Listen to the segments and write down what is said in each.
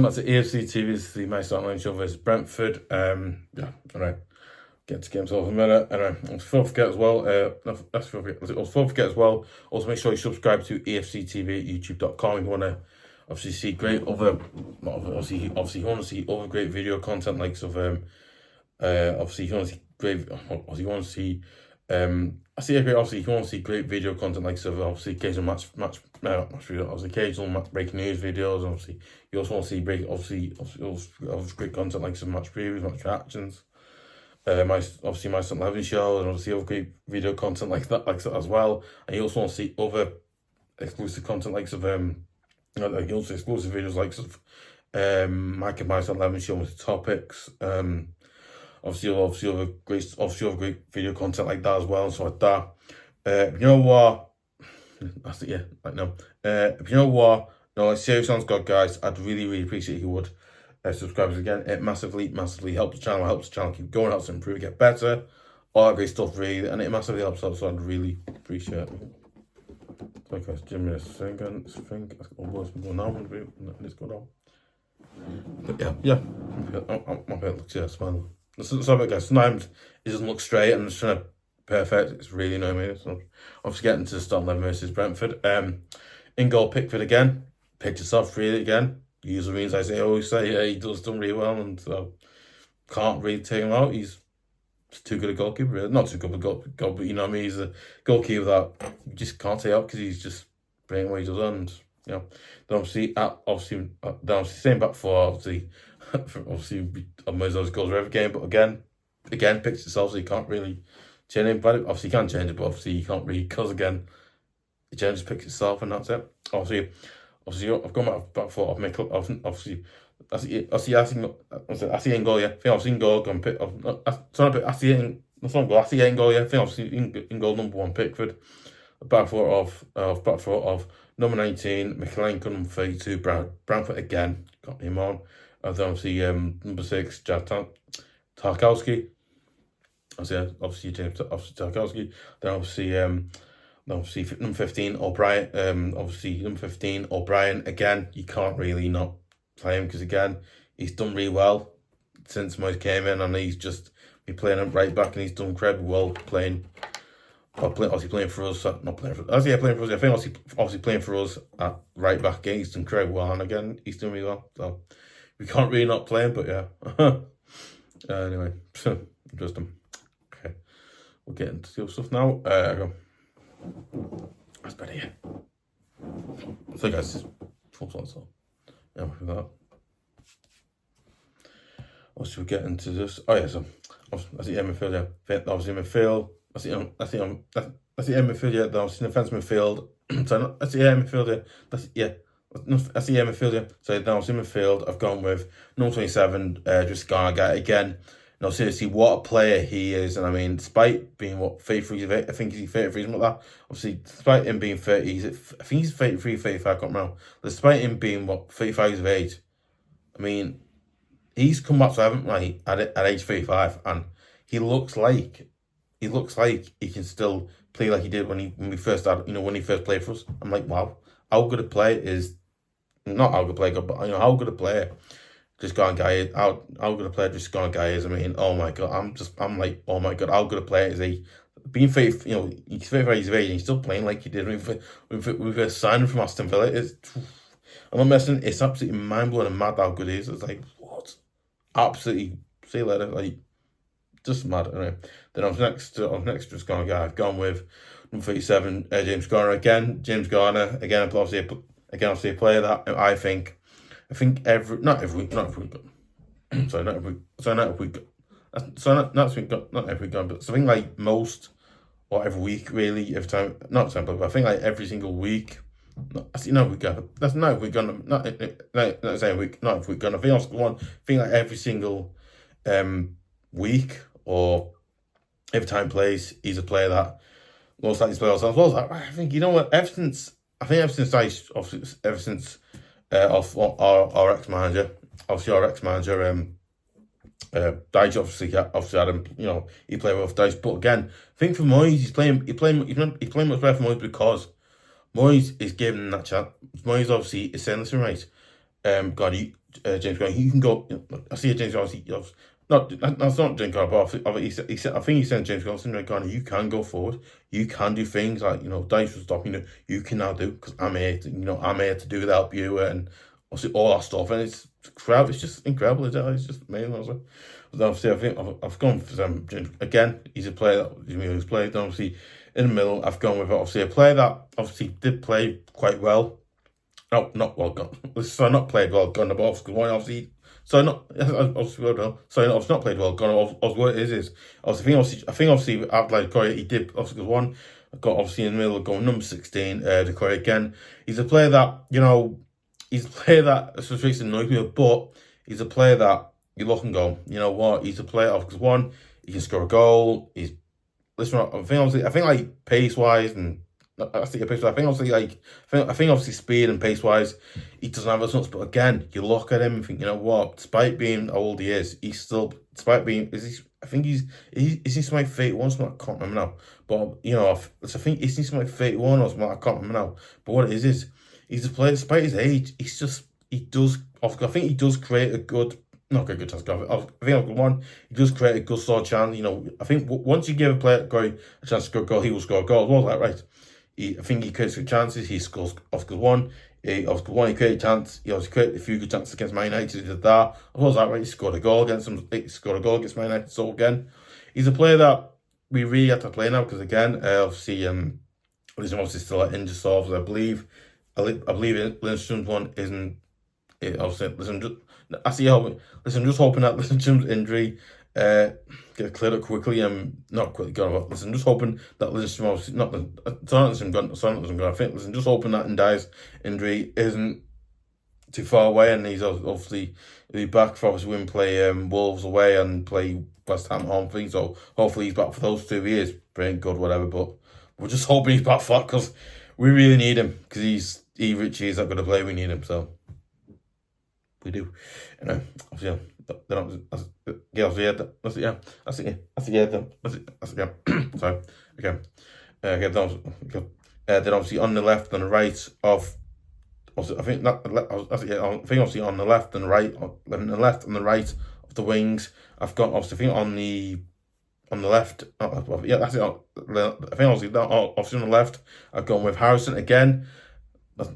That's the EFC TV. This is the My Online Show versus Brentford. Alright. Get to games over a minute. Anyway, don't forget as well. Also, make sure you subscribe to EFC TV at YouTube.com if you want to obviously see great other. Obviously, you want to see other great video content like obviously you want to see great. Obviously, you want to see. Obviously, you want to see great video content like obviously occasional match video, obviously occasional breaking news videos. Obviously, you also want to see great content like some match previews, match reactions. My St. Levin show, and obviously other great video content like that as well. And you also want to see other exclusive content like also exclusive videos like Mike and my St. Levin show with topics. Obviously other great video content like that as well, and so like that. You know what? That's it, yeah. Like no. You know what? No, seriously, on God, guys, I'd really appreciate if you would subscribe again. It massively helps the channel keep going, helps it improve, get better, all that great stuff, really, and it massively helps out. So I'd really appreciate it. So guys, give me a second. I think that's going on. Let's go down. But yeah. I'm a bit smile. Sorry, guys. Sometimes it doesn't look straight, and it's trying to perfect. It's really annoying me. So obviously getting to the start 11 versus Brentford. In goal, Pickford again. Picked himself really again. Usually means I always say, yeah, he does done really well, and so can't really take him out. He's too good a goalkeeper, really. Not too good a goalkeeper, but you know what I mean. He's a goalkeeper that you just can't take out because he's just brilliant what he does. And you know, then obviously same back four. Obviously, most of those goals are every game, but again picks itself, so you can't really change it. But obviously you can change it, but obviously you can't really, because again, it just picks itself, and that's it. Obviously, I've gone back for obviously. I see in goal, yeah. I think obviously in goal, I see in goal, yeah. I think obviously in goal number 1, Pickford. Back four of number 19, Mykolenko, number 32, Brentford again, got him on. And then obviously number 6, Tarkowski. Obviously Tarkowski. Then obviously number 15, O Brien. Number 15, O Brien again. You can't really not play him because again he's done really well since Moyes came in, and he's just been playing him right back, and he's done incredibly well playing for us. Playing for us. I think obviously playing for us at right back again. He's done incredibly well, and again he's doing really well. So we can't really not play him, but yeah. Anyway, interesting. Okay, we'll get into the other stuff now. That's better, yeah. So guys, this so yeah, with that. Obviously, we'll get into this. Oh yeah, so I see midfield, yeah. Obviously midfield. I see midfield, yeah. Obviously defense midfield. So I see midfield, yeah. I see midfield, yeah. So now I see midfield. I've gone with number 27, just guy again. No, seriously, what a player he is. And I mean, despite being 33, I think he's 33, something like that. Obviously, despite him being 30, I think he's 33, 35, I can't remember. Despite him being 35 years of age, I mean, he's come back to heaven like at age 35, and he looks like he can still play like he did when we first started, when he first played for us. I'm like, wow, how good a player is, not how good a player, but how good a player just gone guy, how good a player just gone guy is. I mean, oh my god, I'm like, oh my god, how good a player is he? Being faith, he's 35 years of age and he's still playing like he did with a signing from Aston Villa. I'm not messing. It's absolutely mind blowing and mad how good he is. It's like, what? Absolutely. See you later. Like, just mad. Anyway, then I'm next just gone guy. I've gone with number 37, James Garner again. James Garner again. Obviously a player that I think not every week, but something like most or every week really, every time, not time, but I think like every single week. Not saying week, not I think like every single week or every time plays, he's a player that most likely plays ourselves. Well, I think ever since of our ex-manager, Dyche obviously had him, he played with Dyche, but again, I think for Moyes, he's playing much better for Moyes because Moyes is giving him that chance. Moyes obviously is saying, listen, right, God, James Garner. You can go. I see James Garner. That's not James Garner, but I think he said James Garner. You can go forward. You can do things like Dice was stopping. You can now do because I'm here. I'm here to do that, help you, and obviously all that stuff. And it's incredible. It's just incredible. It's just amazing. Also. But obviously, I think I've gone for James again. He's a player that he's played. Obviously, in the middle, I've gone with obviously a player that obviously did play quite well. No, not well gone. So not played well gone. But obviously, so not obviously well. So I've not played well gone. What it is obviously I think obviously after like Corey, he did obviously one. Got obviously in the middle going number 16. Doucoure again. He's a player that he's a player that frustrates and annoys me, but he's a player that you look and go, you know what? He's a player of because one, he can score a goal. He's I think like pace wise and. I think obviously I think obviously speed and pace wise he doesn't have as much, but again you look at him and think, you know what, despite being how old he is, he's still is he something like 31 something, I can't remember now, but I think he's something like 31 or something, I can't remember now, but what it is he's a player despite his age, I think he does create a good not a good chance. I think one, he does create a good sort of chance. I think once you give a player a chance to score a goal, he will score a goal. Well, like right. I think he creates good chances. He scores off good one. He created a chance. He also created a few good chances against Man United. He did that. I was that right. He scored a goal against them. He scored a goal against Man United. So again, he's a player that we really have to play now because again, obviously, Lindstrom obviously still at injury solves. I believe Lindstrom's one isn't. Obviously, I'm just hoping that Lindstrom's injury get cleared up quickly. Not quickly gone. I'm just hoping that Lindstrom obviously not Lindstrom gone. I think I'm just hoping that Ndai's injury isn't too far away, and he's obviously he'll be back for obviously when play Wolves away and play West Ham home thing. So hopefully he's back for those 2 years. Brilliant, good, whatever. But we're just hoping he's back for that because we really need him because he Richie is not going to play. We need him, so we do. Obviously. Sorry. Okay. Then obviously on the left and the right of, obviously I think obviously on the left and right, on the left and the right of the wings, I've got obviously on the left. That's it. I think obviously on the left, I've gone with Harrison again. That's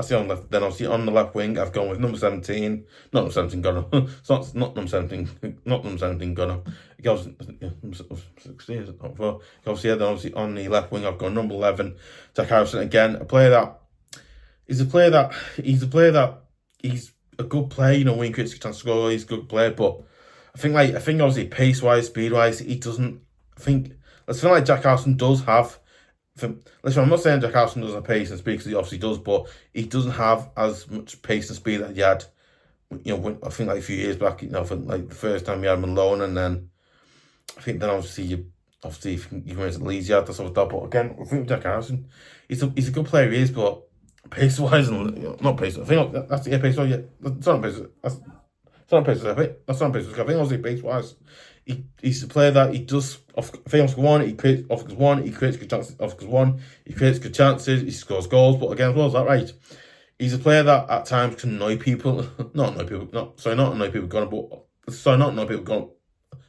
the on left. Then obviously on the left wing, I've gone with number 17. Not number 17 Gunner. It's not number 17. Not number 17 Gunner. It goes 16. Is it not 4? Then obviously on the left wing, I've gone number 11. Jack Harrison again. He's a good player. When he creates a chance to score, he's a good player. But I think obviously pace wise, speed wise, he doesn't. I feel like Jack Harrison does have. Listen, I'm not saying Jack Harrison doesn't have pace and speed because he obviously does, but he doesn't have as much pace and speed that he had. I think like a few years back. I think like the first time we had him on loan, and then I think then obviously if you went to Leeds, you had to sort of that. But again, I think Jack Harrison, he's a good player, he is, but pace wise and not pace. I think that's the pace wise. Yeah, that's not pace. That's not pace. I think obviously pace wise. He's a player that he does off one. He creates good chances. He creates good chances. He scores goals. But again, as well, is that right? He's a player that at times can annoy people. Not annoy people. Not annoy people. Gone, but not annoy people. Gone.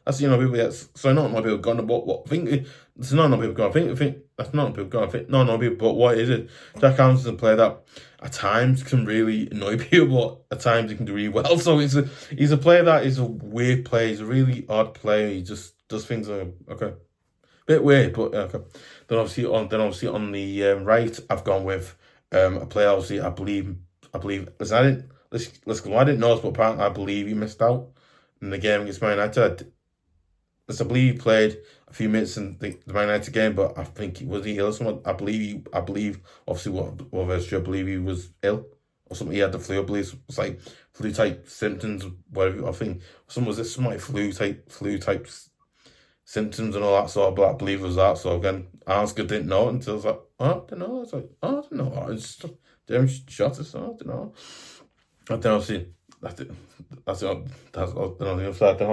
That's not annoy people. Gone. But what? It's not annoy people. Gone. I think that's not annoy people. Gone. I think not annoy people. But what is it? Jack Harrison's a player that at times can really annoy people, but at times he can do really well. So he's a player that is a weird player. He's a really odd player. He just does things that are okay, bit weird, but okay. Then obviously on the right, I've gone with a player. Obviously, I believe. Listen, I didn't know this, but apparently I believe he missed out in the game against Man United. I believe he played a few minutes in the Man United game, but I think he ill or something. I believe obviously I believe he was ill or something. He had the flu. I believe it's like flu type symptoms, whatever. I think some like flu type symptoms and all that sort of. But I believe it was that. So again, Ansgar didn't know it until I was like, I don't know. It's like, I don't know. It's just damn shot or something. I don't know. And then obviously that's on the other side. Then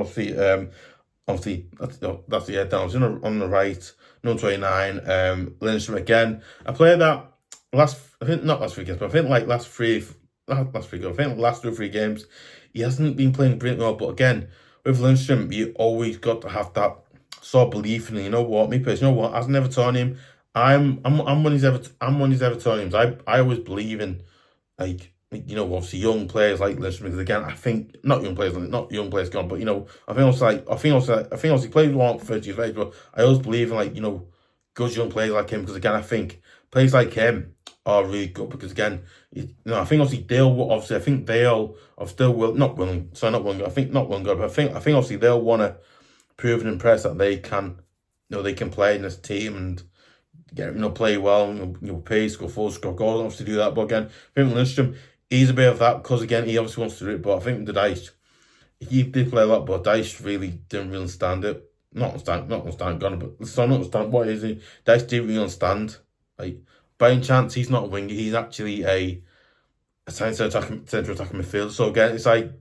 obviously, that's the head down. On the right, number 29, Lindstrom again. A player that I think not last 3 games, but I think like last 3 games, I think last 2 or 3 games, he hasn't been playing brilliantly well. But again, with Lindstrom, you always got to have that sort of belief in it. You know what, me personally, you know what, as an Evertonian, I'm one of these Evertonians. I always believe in, like, you know, obviously young players like Lindstrom, because again, I think not young players gone, but you know, I think also he played well for 30 years, but I always believe in, like, you know, good young players like him, because again, I think players like him are really good, because again, you know, I think obviously I think they'll are still not willing, so not willing, I think not willing, but I think obviously they'll want to prove and impress that they can, you know, they can play in this team and get, you know, play well, you know, pace, score forward, score goals, obviously do that. But again, I think Lindstrom, he's a bit of that, because again, he obviously wants to do it. But I think the Dice, he did play a lot, but Dice really didn't really understand it. Not understand Gunner, but so not understand what is he. Dice didn't really understand. Like, by any chance, he's not a winger. He's actually a central attacking midfielder. So again, it's like,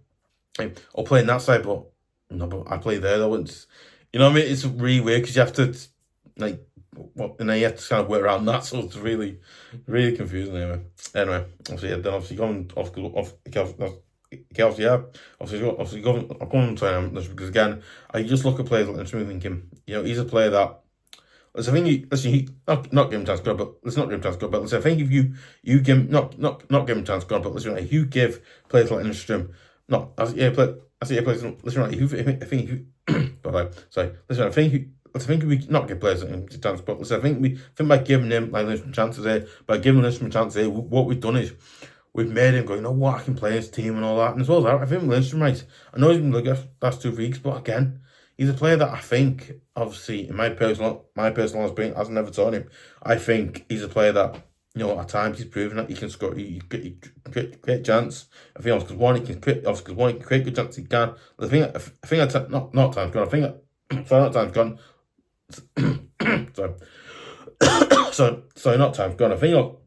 I'll play in that side, but no, but I play there though. It's, you know what I mean? It's really weird, because you have to, like, well, and then you have to kind of work around that, so it's really, really confusing. Anyway, obviously, yeah, then obviously going obviously going to because again, I just look at players like Lindstrom thinking, you know, he's a player that, I think not give him a chance to go, but let's not give him a chance to go. But listen, I think if you give him, not give him a chance to go, but listen, if you give players like Lindstrom, listen, I think you, sorry, listen, I think we not give players a chance, but listen, I think by giving him like Lindstrom chances here, by giving Lindstrom chances here, what we've done is we've made him go, you know what, I can play his team and all that, and as well as that, I think Lindstrom, right, I know he's been good the last 2 weeks, but again, he's a player that I think, obviously, in my personal experience, as an Evertonian, I think he's a player that, you know, at times he's proven that he can score, he create chance. I think because one, he can create good chances, he can. I think not times gone. I think sorry, not times gone. sorry, not times gone. I think not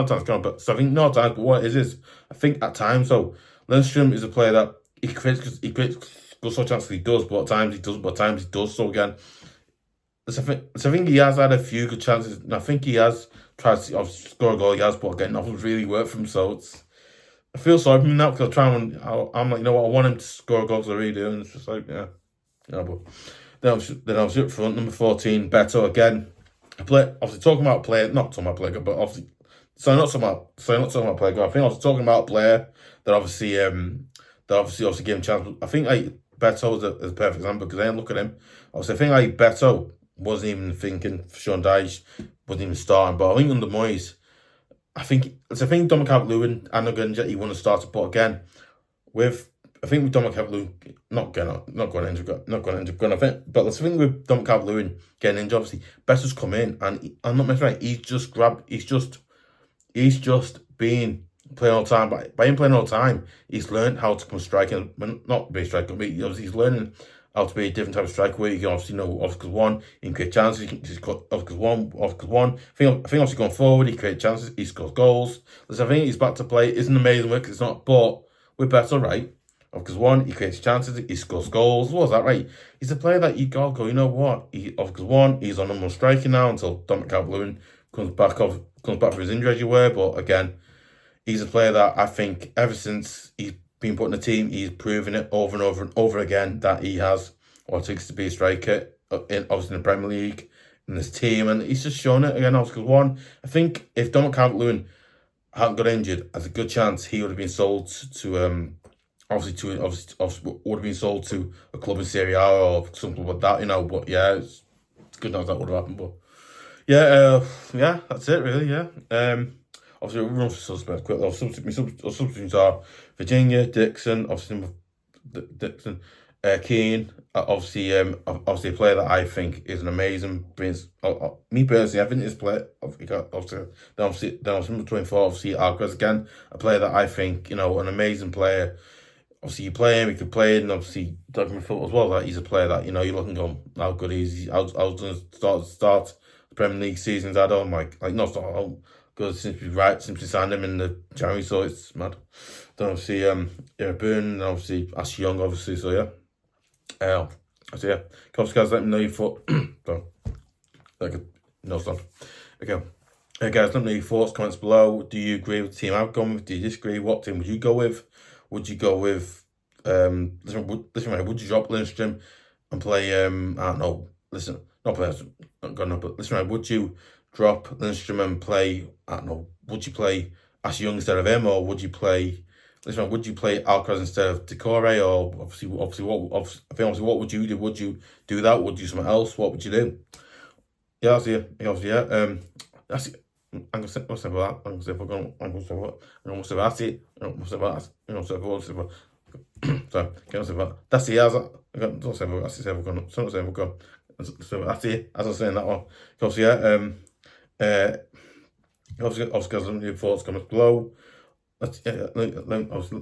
times gone. But so I think not times. But what it is I think at times, so Lindstrom is a player that he creates good sort of chances. He does, but at times he doesn't. But at times he does. So again, so I think he has had a few good chances, and I think he has tried to obviously score a goal. He has, but again, nothing's really worked for him. So I feel sorry for him now, because I'm like, you know what, I want him to score a goal, because I really do, and it's just like, yeah, but then I was up front, number 14, Beto again. Obviously talking about a player, not talking about a player, but obviously, not talking about player. I think I was talking about a player that obviously gave him a chance. I think like Beto is a perfect example, because then look at him. Obviously, I think like Beto wasn't even thinking for Sean Dyche, wasn't even starting. But I think under Moyes, I think Dominic Calvert-Lewin and again he won the starter. But again, with Dominic Calvert-Lewin not going injured. I think with Dominic Calvert-Lewin getting injured, obviously Beto's come in, and I'm not messing right. He's just been playing all the time. By him playing all the time, he's learned how to become a striker. Not be a striker, but he's learning how to be a different type of striker, where you can obviously, you know, because one, he can create chances, he can just because one. I think obviously going forward, he creates chances, he scores goals. So I think he's back to play. It's an amazing work, it's not, but we're better, right? Because one, he creates chances, he scores goals. What was that, right? He's a player that you gotta go, you know what? Because one, he's on number striking now until Dominic Calvert-Lewin comes back for his injury, as you were. But again, he's a player that I think ever since he's been put in the team, he's proven it over and over and over again that he has what it takes to be a striker, obviously in the Premier League, in this team, and he's just shown it again. Because one, I think if Dominic Calvert-Lewin hadn't got injured, there's a good chance he would have been sold to obviously would have been sold to a club in Serie A or something like that, you know. But yeah, it's good news that would have happened. But yeah, that's it really. Yeah. Obviously, we'll run through suspects quickly. My substitutes are Virginia, Dixon, obviously Dixon, Keane, obviously a player that I think is an amazing. Me personally, I think this player. Obviously, number 24, obviously Alcaraz again, a player that I think, you know, an amazing player. Obviously, you play him, you can play it, and obviously, talking football as well, that he's a player that, you know, you're looking on how good he is. I was going to start the Premier League seasons. I don't like not start how good since we signed him in the January, so it's mad. Then obviously, Iroegbunam, and obviously Ash Young, obviously, so yeah. So yeah, guys, let me know your foot. So, like No stuff. Okay. Guys, let me know your thoughts, comments below. Do you agree with the team I've gone with? Do you disagree? What team would you go with? Would you go with would you drop Lindstrom and play I don't know, not play not gonna but listen, would you drop Lindstrom and play I don't know, would you play Ash Young instead of him, or would you play would you play Alcaraz instead of Doucoure, or obviously what would you do? Would you do that? Would you do something else? What would you do? Yeah, that's it. Obviously, yeah. That's it. I'm gonna say about that. I'm gonna say about that. I'm gonna say about it. I'm gonna say about that. I'm gonna say about sorry, can't say about that's the as I don't say about that's the seven gun. Don't say about gun. So that's it. As I was saying that one. Obviously, yeah. Obviously, guys, let me know your thoughts, comments below. That's it. Obviously,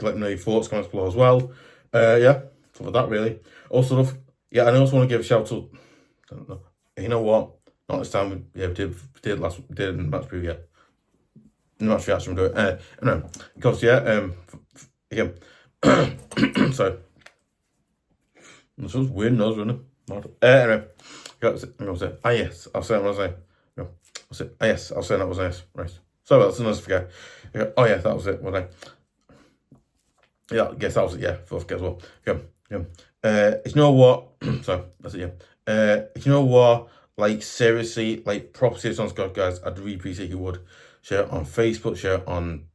let me know your thoughts, comments below as well. Yeah, so for that really. Also, yeah, I also want to give a shout out. I don't know. You know what? Not this time. Yeah, we did in the match preview. Yeah, match reaction. We do it. No, because yeah. Again, sorry. This was weird nose, wasn't it? Anyway, I'm gonna say. Ah yes, I'll say what I say. No, I'll say. Ah yes, I'll say that was nice. Right. Sorry, that's another forget. Oh yeah, that was it. What I. Yeah, I guess that was it. Yeah, forget as well. Yeah. You know what? Sorry, that's it. Yeah. You know what? Like seriously, like proper serious on Scott, guys. I'd really appreciate you would share it on Facebook, share it on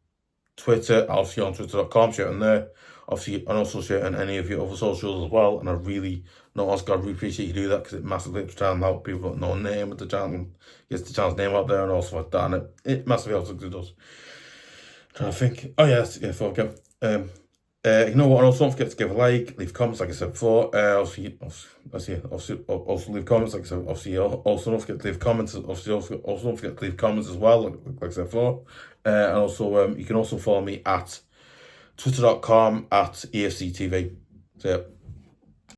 Twitter, obviously on twitter.com, share it on there. Obviously, and also share it on any of your other socials as well. And I really, no, Oscar, I really appreciate you do that, because it massively helps the channel out. People don't know the name of the channel, gets the channel's name out there, and also like that. And it massively helps, because it does. I'm trying to think. Oh, yeah, yeah, okay. You know what? And also don't forget to give a like, leave comments, like I said before. Also leave comments, like I said. Obviously, also don't forget to leave comments. Obviously, also don't forget to leave comments as well, like I said before. And also, you can also follow me at twitter.com @EFC TV. So, yeah.